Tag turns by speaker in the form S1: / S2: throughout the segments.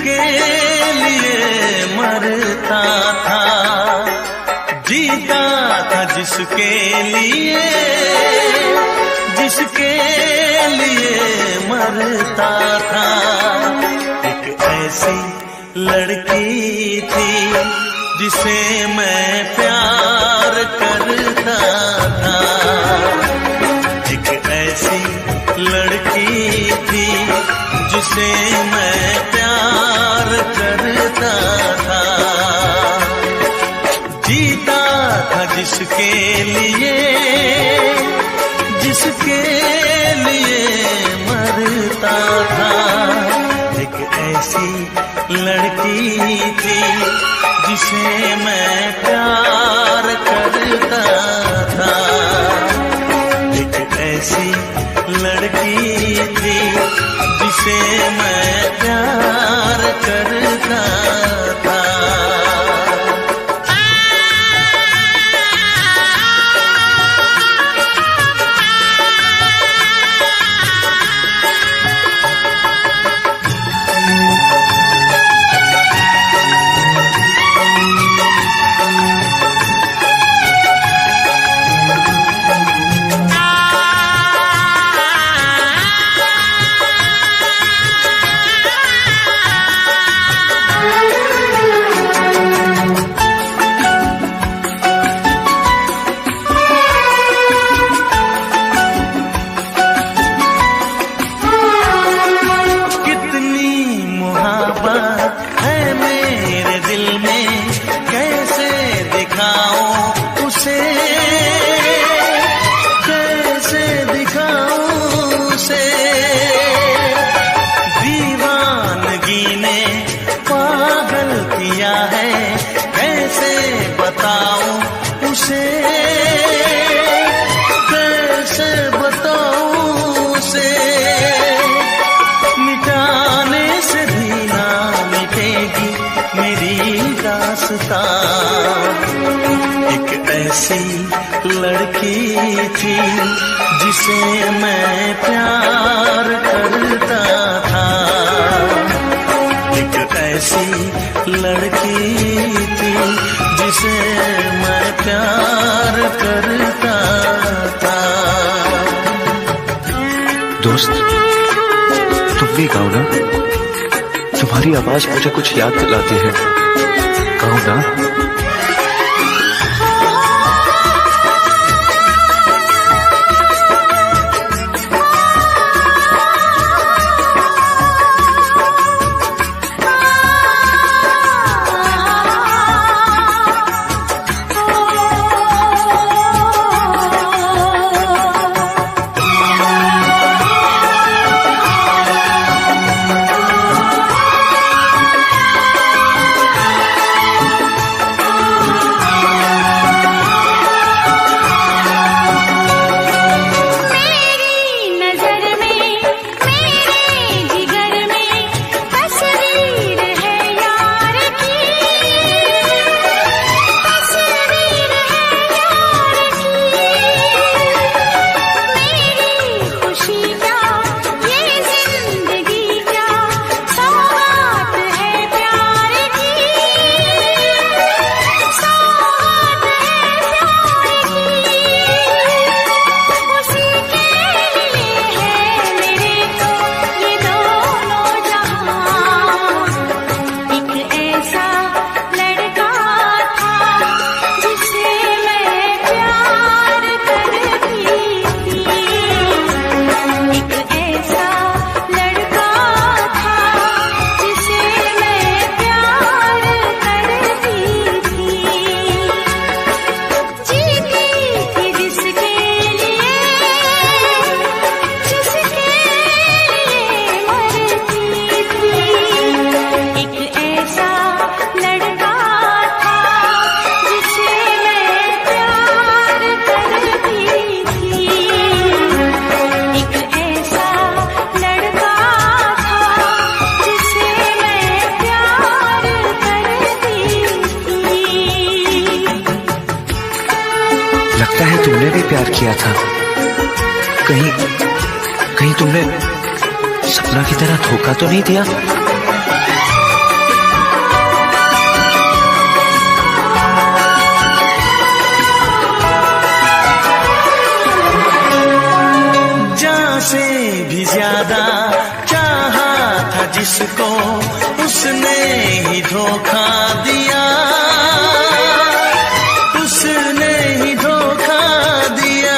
S1: जिसके लिए मरता था, जीता था जिसके लिए, जिसके लिए मरता था। एक ऐसी लड़की थी जिसे मैं प्यार करता था, एक ऐसी लड़की थी जिसे मैं प्यार करता था। जीता था जिसके लिए, जिसके लिए मरता था। एक ऐसी लड़की थी जिसे मैं प्यार करता था, एक ऐसी लड़की थी जिसे मैं प्यार करता था। है मेरे दिल में, कैसे दिखाऊं उसे, कैसे दिखाऊं उसे। दीवानगी ने पागल किया है, कैसे बताऊं उसे, कैसे बताऊं उसे। मिटाने से भी ना मिटेगी मेरी दास्तां। एक ऐसी लड़की थी जिसे मैं प्यार करता था, एक ऐसी लड़की थी जिसे मैं प्यार करता था।
S2: दोस्त, तुम भी गाओ ना, तुम्हारी आवाज मुझे कुछ याद दिलाती है, गाओ ना। लगता है तुमने भी प्यार किया था। कहीं तुमने सपना की तरह धोखा तो नहीं दिया?
S1: जिसको उसने ही धोखा दिया, उसने ही धोखा दिया।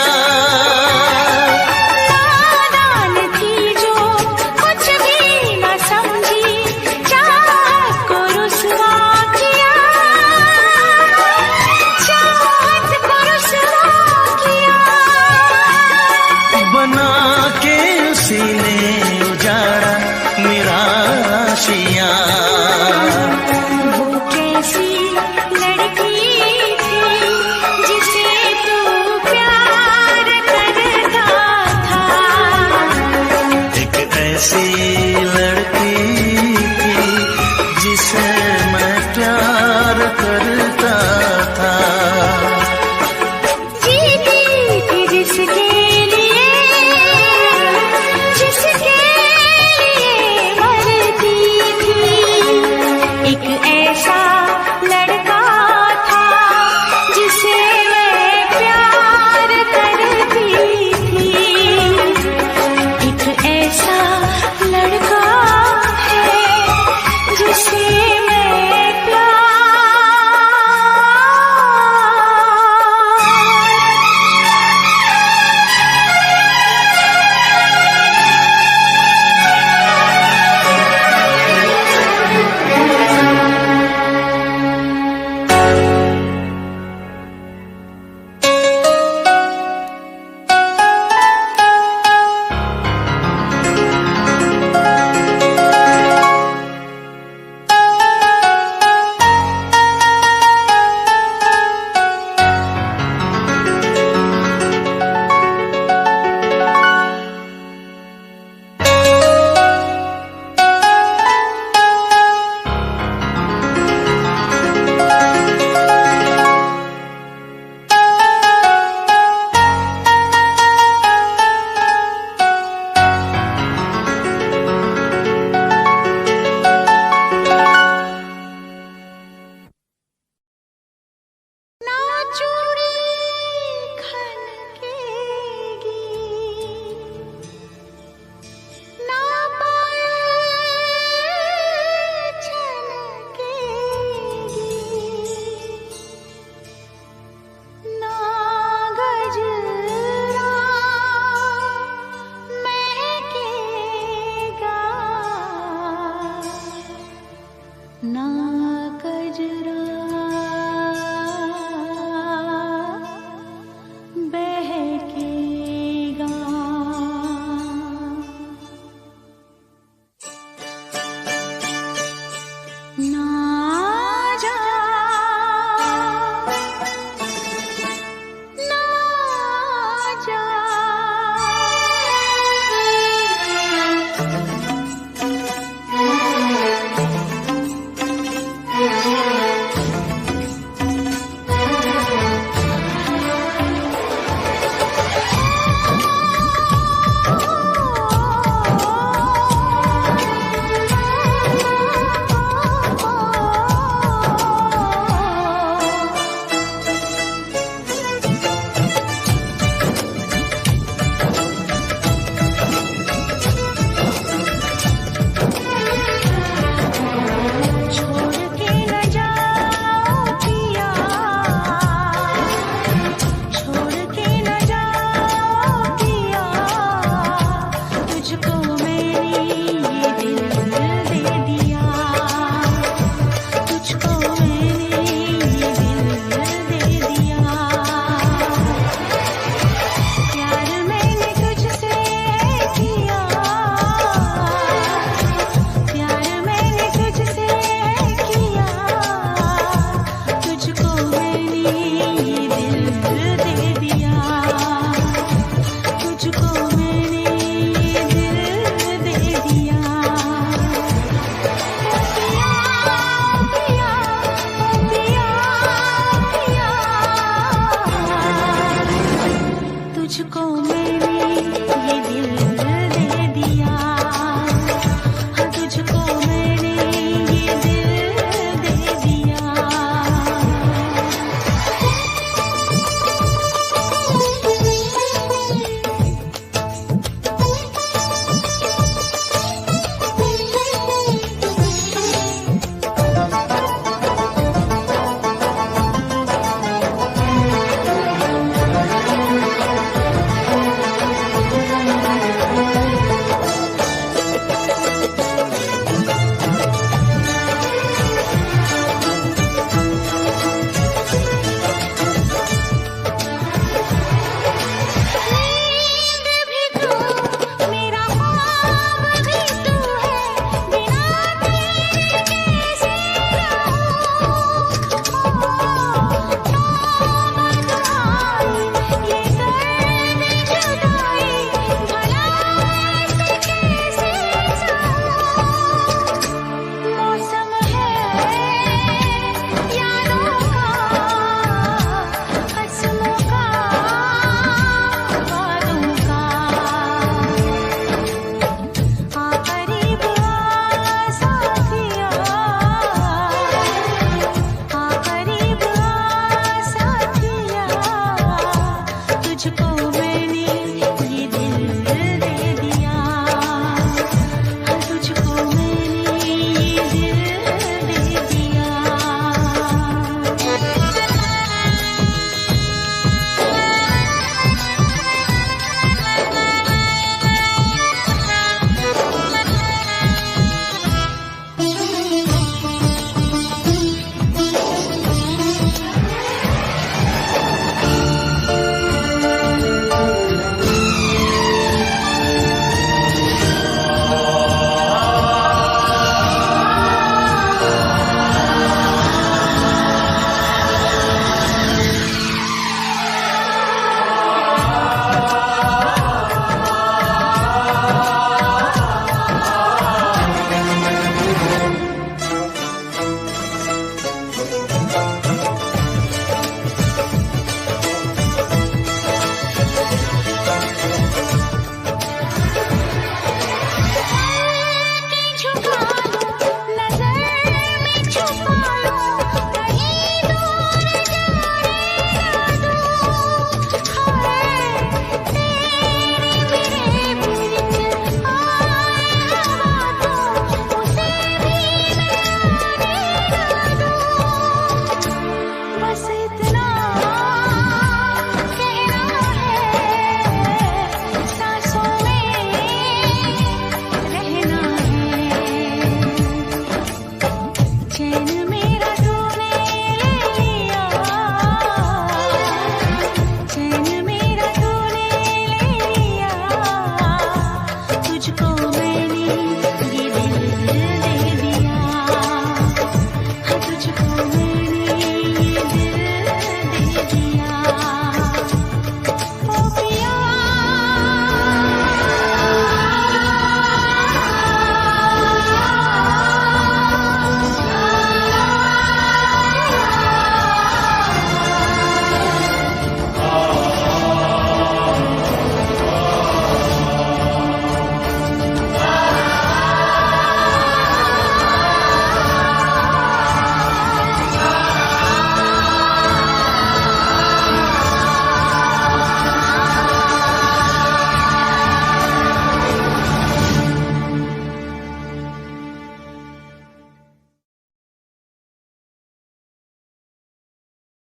S3: नादान थी जो कुछ भी न समझी, चाहत को रुसवा किया, चाहत को रुसवा किया।
S1: बना के उसी ने उजाड़ा मेरा आशियाँ।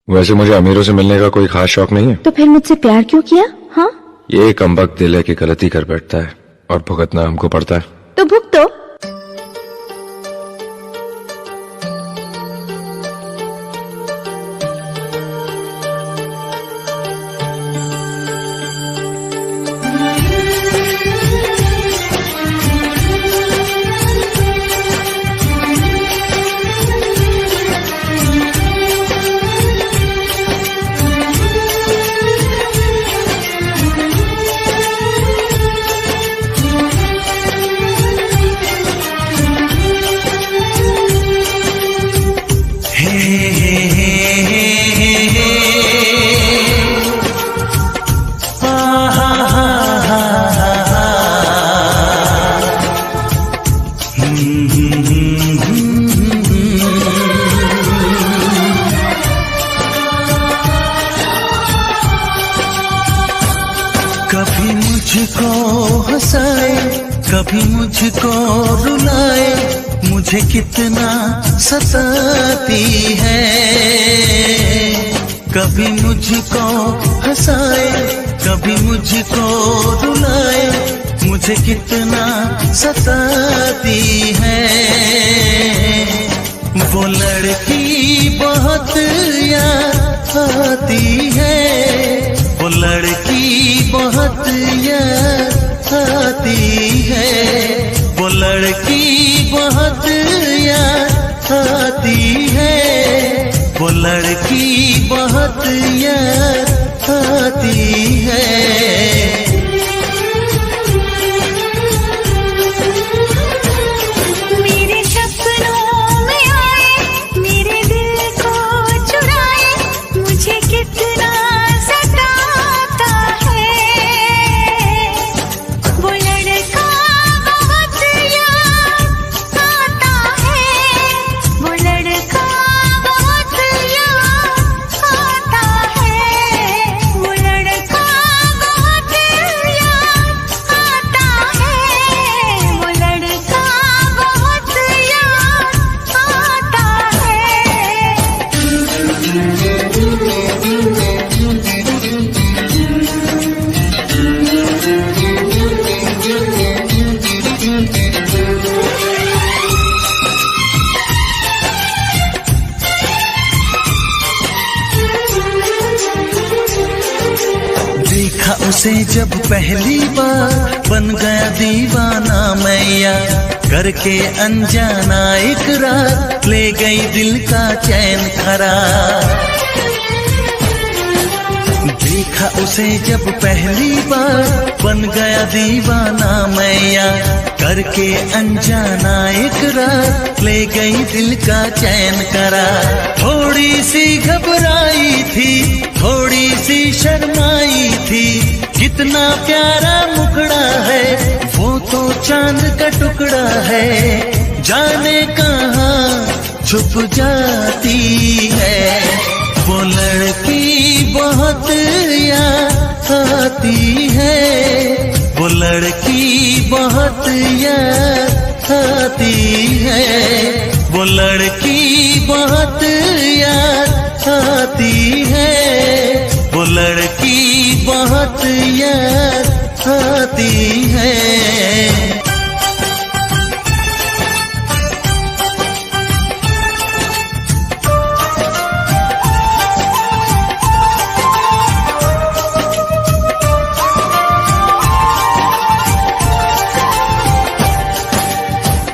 S2: वैसे मुझे अमीरों से मिलने का कोई खास शौक नहीं है।
S4: तो फिर मुझसे प्यार क्यों किया? हाँ,
S2: ये कमबख्त दिल है कि गलती कर बैठता है और भुगतना हमको पड़ता है।
S4: तो भुगतो।
S1: कभी मुझको हंसाए, कभी मुझको रुलाए, मुझे कितना सताती है। कभी मुझको हंसाए, कभी मुझको रुलाए, मुझे कितना सताती है। वो लड़की बहुत याद आती है, वो लड़की बहुत याद आती है, वो लड़की बहुत याद आती है, वो लड़की बहुत याद आती है।
S3: मेरे सपनों में आए, मेरे दिल को चुराए, मुझे कितना सताता है। वो लड़का बहुत याद आता है, वो लड़का बहुत याद आता है, वो लड़का बहुत याद आता है, वो लड़का बहुत याद आता
S1: देखा उसे जब पहली बार, बन गया दीवाना मैया, करके अनजाना इकरार, ले गई दिल का चैन करार। देखा उसे जब पहली बार, बन गया दीवाना मैया, करके अनजाना इकरार, ले गई दिल का चैन करार। थोड़ी सी घबराई थी, थोड़ी सी शर्माई थी, कितना प्यारा मुखड़ा है, वो तो चांद का टुकड़ा है, जाने कहाँ छुप जाती है। वो लड़की बहुत याद आती है, वो लड़की बहुत याद आती है, वो लड़की बहुत याद आती है, वो लड़की बहुत याद आती है।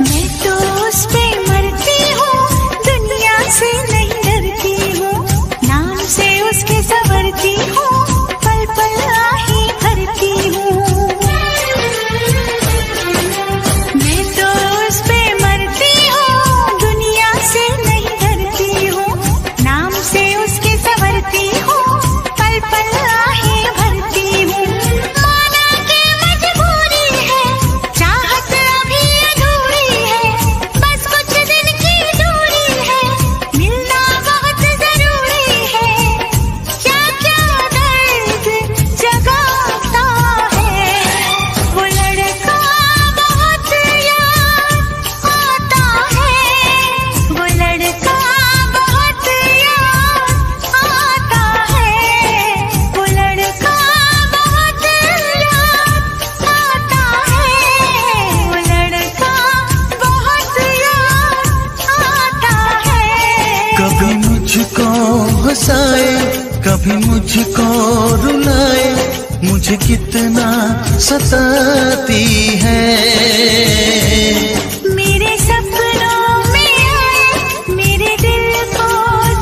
S3: मैं तो उस पे मरती हूँ, दुनिया से नहीं डरती हूँ, नाम से उसके संवरती हूँ, पल पल आही भरती हूँ।
S1: कभी मुझको हंसाए, कभी मुझको रुलाए, मुझे कितना सताती है।
S3: मेरे सपनों में आए, मेरे दिल को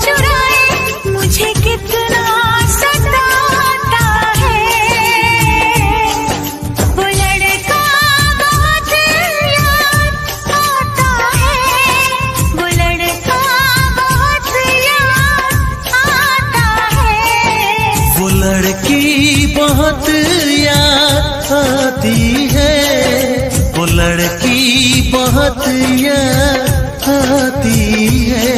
S3: चुराए, मुझे कितना सताता है। वो लड़का बहुत याद आता है, वो लड़का बहुत याद आता है।
S1: वो लड़की बहुत याद आती है, वो लड़की बहुत याद आती है।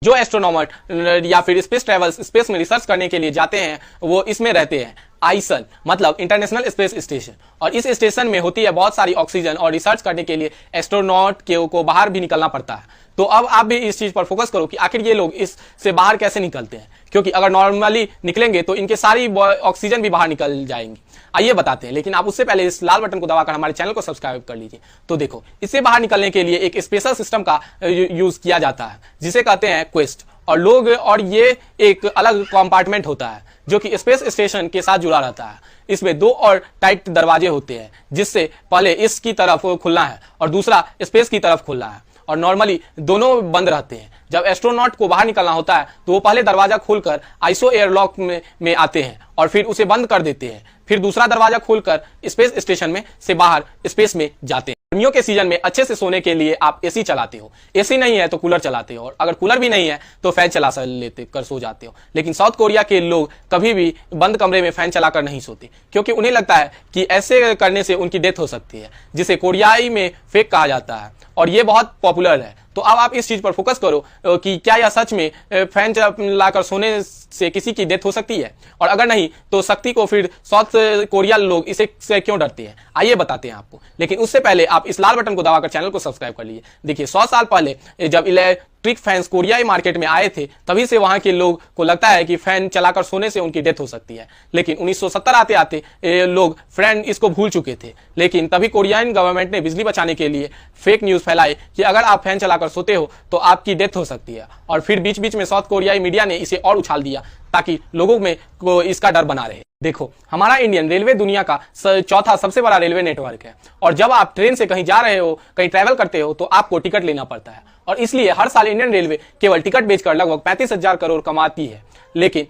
S5: जो एस्ट्रोनॉमर या फिर स्पेस ट्रेवल स्पेस में रिसर्च करने के लिए जाते हैं वो इसमें रहते हैं आईएसएल मतलब इंटरनेशनल स्पेस स्टेशन। और इस स्टेशन में होती है बहुत सारी ऑक्सीजन और रिसर्च करने के लिए एस्ट्रोनॉट को बाहर भी निकलना पड़ता है। तो अब आप भी इस चीज पर फोकस करो कि आखिर ये लोग इससे बाहर कैसे निकलते हैं, क्योंकि अगर नॉर्मली निकलेंगे तो इनके सारी ऑक्सीजन भी बाहर निकल जाएंगी। आइए बताते हैं, लेकिन आप उससे पहले इस लाल बटन को दबाकर हमारे चैनल को सब्सक्राइब कर लीजिए। तो देखो, इससे बाहर निकलने के लिए एक स्पेशल सिस्टम का यूज किया जाता है जिसे कहते हैं क्वेस्ट। और ये एक अलग कंपार्टमेंट होता है जो कि स्पेस स्टेशन के साथ जुड़ा रहता है। इसमें दो और टाइट दरवाजे होते हैं, जिससे पहले इसकी तरफ खुलना है और दूसरा स्पेस की तरफ खुलना है, और नॉर्मली दोनों बंद रहते हैं। जब एस्ट्रोनॉट को बाहर निकलना होता है तो वो पहले दरवाजा खोलकर आइसो एयरलॉक में आते हैं और फिर उसे बंद कर देते हैं। फिर दूसरा दरवाजा खोलकर स्पेस स्टेशन में से बाहर स्पेस में जाते हैं। गर्मियों के सीजन में अच्छे से सोने के लिए आप एसी चलाते हो, एसी नहीं है तो कूलर चलाते हो, और अगर कूलर भी नहीं है तो फैन चला लेते कर सो जाते हो। लेकिन साउथ कोरिया के लोग कभी भी बंद कमरे में फैन चलाकर नहीं सोते, क्योंकि उन्हें लगता है कि ऐसे करने से उनकी डेथ हो सकती है, जिसे कोरियाई में फेक कहा जाता है, और ये बहुत पॉपुलर है। तो अब आप इस चीज पर फोकस करो कि क्या यह सच में फैन चलाकर सोने से किसी की डेथ हो सकती है, और अगर नहीं तो शक्ति को फिर साउथ कोरिया लोग इसे से क्यों डरते हैं, आइए बताते हैं आपको। लेकिन उससे पहले आप इस लाल बटन को दबाकर चैनल को सब्सक्राइब कर लीजिए। देखिए, 100 साल पहले जब इलेक्ट्रिक फैंस कोरियाई मार्केट में आए थे, तभी से वहां के लोग को लगता है कि फैन चलाकर सोने से उनकी डेथ हो सकती है। लेकिन 1970 आते आते लोग फैन इसको भूल चुके थे। लेकिन तभी कोरियान गवर्नमेंट ने बिजली बचाने के लिए फेक न्यूज फैलाई कि अगर आप फैन चलाकर सोते हो तो आपकी डेथ हो सकती है, और फिर बीच बीच में साउथ कोरियाई मीडिया ने इसे और उछाल दिया ताकि लोगों में को इसका डर बना रहे। देखो, हमारा इंडियन रेलवे दुनिया का चौथा सबसे बड़ा रेलवे नेटवर्क है, और जब आप ट्रेन से कहीं जा रहे हो, कहीं ट्रैवल करते हो, तो आपको टिकट लेना पड़ता है, और इसलिए हर साल इंडियन रेलवे केवल टिकट बेचकर लगभग 35,000 करोड़ कमाती है। लेकिन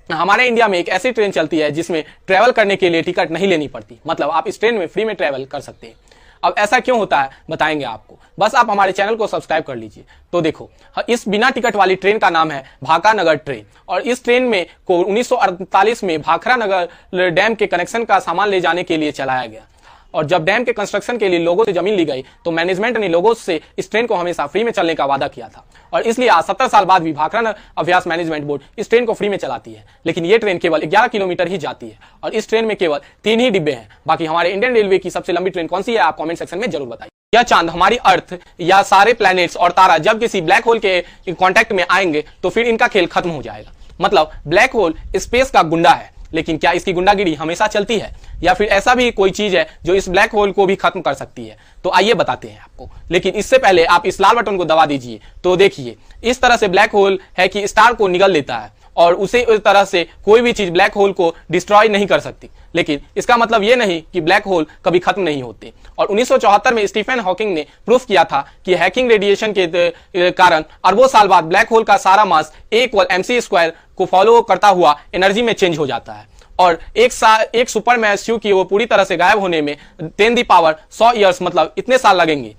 S5: हमारे इंडिया में एक ऐसी ट्रेन चलती है जिसमें ट्रैवल करने के लिए टिकट नहीं लेनी पड़ती, मतलब आप इस ट्रेन में फ्री में ट्रैवल कर सकते हैं। अब ऐसा क्यों होता है बताएंगे आपको, बस आप हमारे चैनल को सब्सक्राइब कर लीजिए। तो देखो, इस बिना टिकट वाली ट्रेन का नाम है भाखानगर ट्रेन, और इस ट्रेन में को 1948 में भाखरा नगर डैम के कनेक्शन का सामान ले जाने के लिए चलाया गया। और जब डैम के कंस्ट्रक्शन के लिए लोगों से जमीन ली गई तो मैनेजमेंट ने लोगों से इस ट्रेन को हमेशा फ्री में चलने का वादा किया था, और इसलिए आज 70 साल बाद भी भाखरा अभ्यास मैनेजमेंट बोर्ड इस ट्रेन को फ्री में चलाती है। लेकिन ये ट्रेन केवल 11 किलोमीटर ही जाती है, और इस ट्रेन में केवल 3 ही डिब्बे हैं। बाकी हमारे इंडियन रेलवे की सबसे लंबी ट्रेन कौन सी है, आप कॉमेंट सेक्शन में जरूर बताइए। यह चांद, हमारी अर्थ या सारे प्लैनेट्स और तारा जब किसी ब्लैक होल के कांटेक्ट में आएंगे तो फिर इनका खेल खत्म हो जाएगा। मतलब ब्लैक होल स्पेस का गुंडा है, लेकिन क्या इसकी गुंडागिरी हमेशा चलती है, या फिर ऐसा भी कोई चीज है जो इस ब्लैक होल को भी खत्म कर सकती है? तो आइए बताते हैं आपको। लेकिन इससे पहले आप इस लाल बटन को दबा दीजिए। तो देखिए, इस तरह से ब्लैक होल है कि स्टार को निगल लेता है, और उसे उस तरह से कोई भी चीज ब्लैक होल को डिस्ट्रॉय नहीं कर सकती। लेकिन इसका मतलब यह नहीं कि ब्लैक होल कभी खत्म नहीं होते। और 1974 में स्टीफन हॉकिंग ने प्रूफ किया था कि हैकिंग रेडिएशन के कारण अरबों साल बाद ब्लैक होल का सारा मास A=mc² को फॉलो करता हुआ एनर्जी में चेंज हो जाता है, और एक सुपर मैसिव की वो पूरी तरह से गायब होने में 10⁻100 ईयर्स मतलब इतने साल लगेंगे।